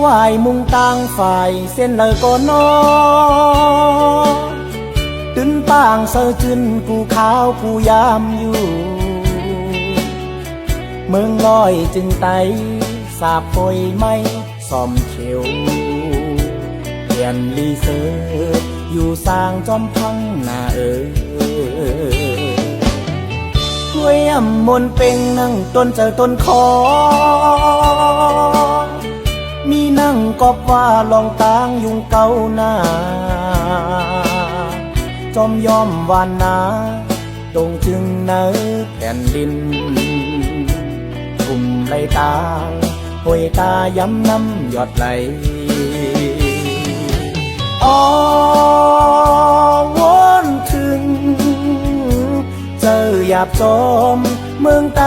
วายมุงต่างฝ่ายเส้นเลยก็นอตึนต่างเสือจึนกูขาวกูยามอยู่เมืองลอยจึงไตสาบปอยไม่ซ่อมเขียวเปลี่ยนลีเซอร์อยู่สร้างจอมพังนาช่วยอำมนเป็งนั่งต้นเจอต้นคอมีนั่งกอบว่าลองตางยุงเก่าหน้าจอมยอมวานนาตรงจึงเนื้อแผ่นดินทุ่มไหลตาห้วยตาย้ำน้ำหยดไหลอ้อวอนถึงเจอหยาบจอมเมืองไต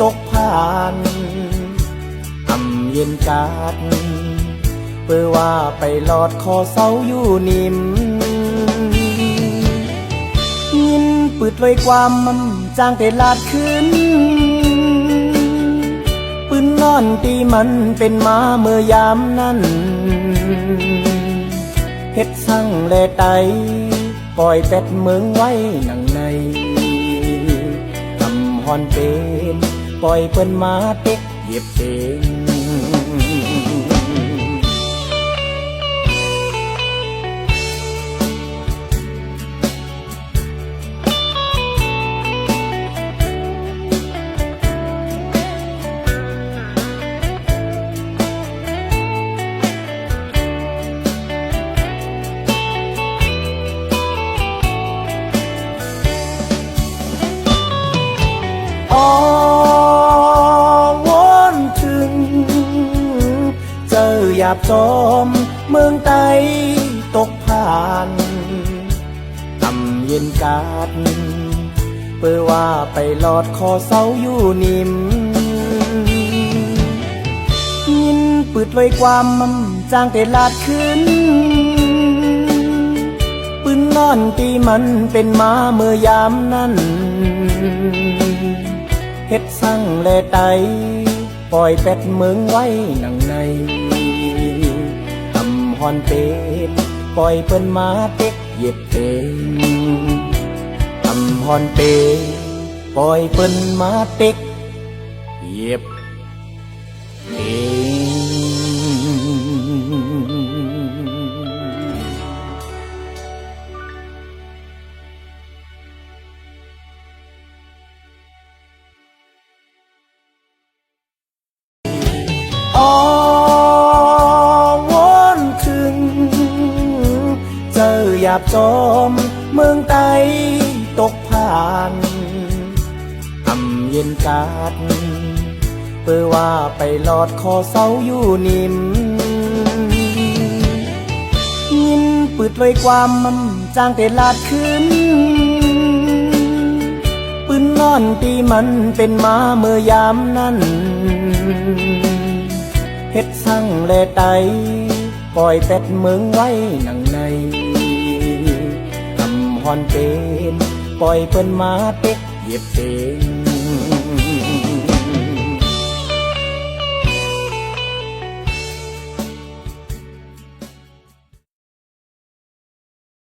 ตกผ่านเย็นกาดเพื่อว่าไปหลอดคอเสาอยู่นิ่มยินปืดลอยความมันจางแต่ลาดขึ้นปืนนอนตีมันเป็นม้าเมื่อยามนั้นเฮ็ดสั่งแลไตปล่อยเป็ดเมืองไว้หนังในทำฮอนเป็นปล่อยเปิ้นมาเต็กเหยียบเองอ้อวอนถึงเจอหยาบจอมเมืองไตตกผ่านเย็นกาดเพื่อว่าไปหลอดคอเสาอยู่นิ่มยินปืดลอยความมันจางแต่ลาดขึ้นปืนนอนตีมันเป็นม้าเมื่อยามนั้นเฮ็ดสั่งแลไตปล่อยเป็ดเมืองไว้หนังในทำฮอนเป็ดปล่อยเปิ้นมาเต็กเหยียบเองทำฮอนเป็ดปล่อยเปิ้นมาเต็กเหยียบเองอ้อวอนถึงเจอหยาบจอมเมืองไตตกผ่านเย็นกาดเพื่อว่าไปหลอดคอเสาอยู่นิ่มยินปืดลอยความมันจางแต่ลาดขึ้นปืนนอนตีมันเป็นม้าเมื่อยามนั้นเฮ็ดสั่งแลไตปล่อยเป็ดเมืองไว้หนังในทำฮอนเป็นปล่อยเปิ้นมาเต็กเหยียบเอง